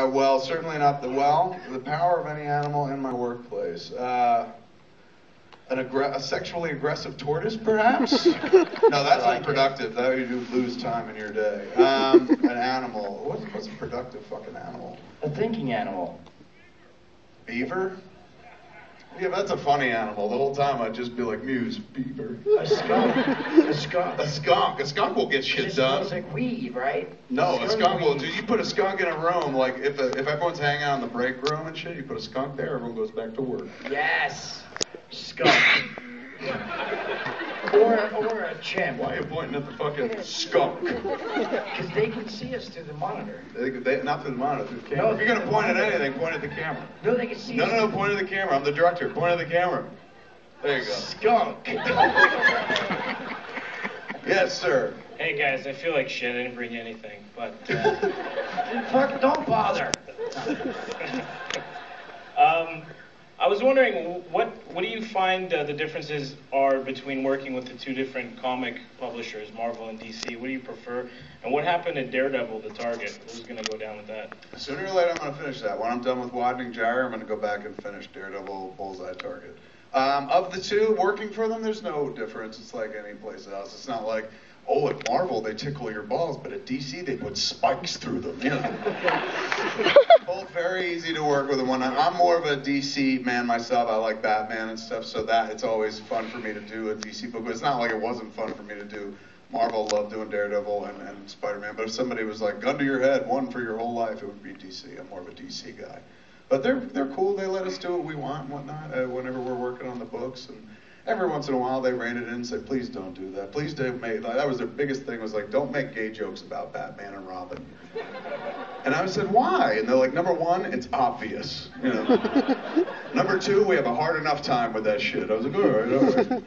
Well, certainly not the power of any animal in my workplace. A sexually aggressive tortoise, perhaps? No, that's unproductive. That would you lose time in your day. An animal. What's a productive fucking animal? A thinking animal. Beaver? Yeah, that's a funny animal. The whole time I'd just be like, Muse, beaver. A skunk. A skunk. A skunk. A skunk will get shit It done. smells like weed, right? No, a skunk will. Dude, you put a skunk in a room, like if everyone's hanging out in the break room and shit, you put a skunk there, everyone goes back to work. Yes. Skunk. or a chimp. Why are you pointing at the fucking skunk? Because they can see us through the monitor. Not through the monitor, through the camera. No, if you're gonna point at anything, point at the camera. No, they can see us. No, point at the camera. I'm the director. Point at the camera. There you go. Skunk. Yes, sir. Hey guys, I feel like shit. I didn't bring you anything, but Fuck, don't bother. I was wondering what do you find the differences are between working with the two different comic publishers, Marvel and DC? What do you prefer? And what happened to Daredevil, the Target? Who's going to go down with that? Sooner or later, I'm going to finish that. When I'm done with Widening Gyre, I'm going to go back and finish Daredevil, Bullseye, Target. Of the two, working for them, there's no difference. It's like any place else. It's not like, oh, at Marvel they tickle your balls, but at DC they put spikes through them. You know, both very easy to work with. I'm more of a DC man myself. I like Batman and stuff, so that it's always fun for me to do a DC book. But it's not like it wasn't fun for me to do Marvel. Loved doing Daredevil and Spider-Man. But if somebody was like, gun to your head, one for your whole life, it would be DC. I'm more of a DC guy. But they're cool. They let us do what we want and whatnot whenever we're working on the books. And every once in a while they rein it in and say, please don't do that. Please don't make, that was their biggest thing, was like, don't make gay jokes about Batman and Robin. And I said, why? And they're like, number one, it's obvious. You know. Number two, we have a hard enough time with that shit. I was like, all right.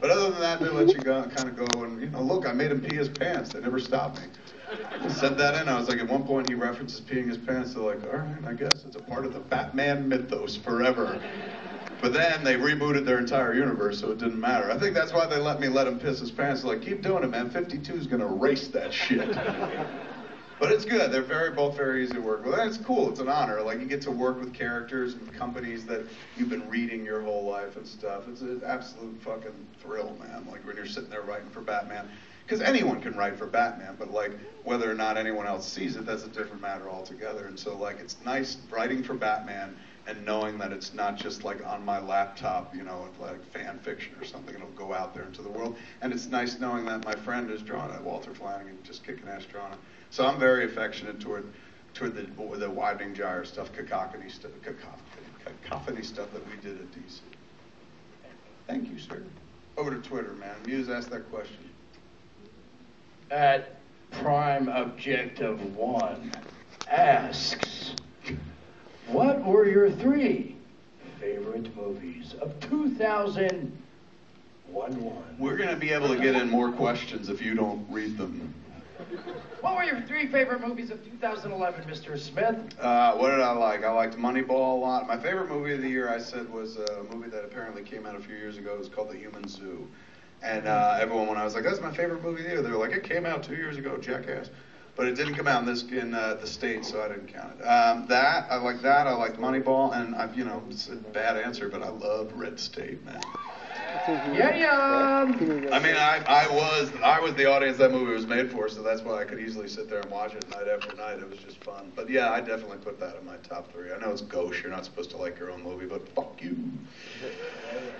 But other than that, they let you go, kind of go and, look, I made him pee his pants. They never stopped me. I said that in. I was like, at one point he references peeing his pants. They're like, all right, I guess it's a part of the Batman mythos forever. But then they rebooted their entire universe, so it didn't matter. I think that's why they let him piss his pants. They're like, keep doing it, man. 52 is going to erase that shit. But it's good. They're both very easy to work with. And it's cool. It's an honor. Like, you get to work with characters and companies that you've been reading your whole life and stuff. It's an absolute fucking thrill, man. Like, when you're sitting there writing for Batman. Because anyone can write for Batman, but, like, whether or not anyone else sees it, that's a different matter altogether. And so, like, it's nice writing for Batman and knowing that it's not just, like, on my laptop, like fan fiction or something. It'll go out there into the world. And it's nice knowing that my friend is drawn it, Walter Flanagan, just kicking ass drawing it. So I'm very affectionate toward the Widening Gyre stuff, cacophony stuff that we did at DC. Thank you, sir. Over to Twitter, man. Muse asked that question. At Prime Objective 1 asks, what were your 3 favorite movies of 2011? We're going to be able to get in more questions if you don't read them. What were your 3 favorite movies of 2011, Mr. Smith? What did I like? I liked Moneyball a lot. My favorite movie of the year, I said, was a movie that apparently came out a few years ago. It was called The Human Zoo. And everyone, when I was like, that's my favorite movie of the year, they were like, it came out 2 years ago, jackass. But it didn't come out in the States, so I didn't count it. I liked that. I liked Moneyball. And, it's a bad answer, but I love Red State, man. Yeah. I mean, I was the audience that movie was made for, so that's why I could easily sit there and watch it night after night. It was just fun. But yeah, I definitely put that in my top 3. I know it's gauche. You're not supposed to like your own movie, but fuck you.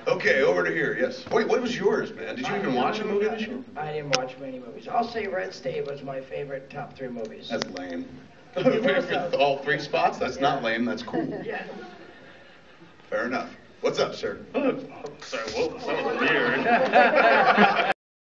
Okay, over to here. Yes. Wait, what was yours, man? Did you even watch a movie this year? I didn't watch many movies. I'll say Red State was my favorite top 3 movies. That's lame. All 3 spots? That's not lame. That's cool. Yeah. Fair enough. What's up, sir? Sorry, whoa, that was weird.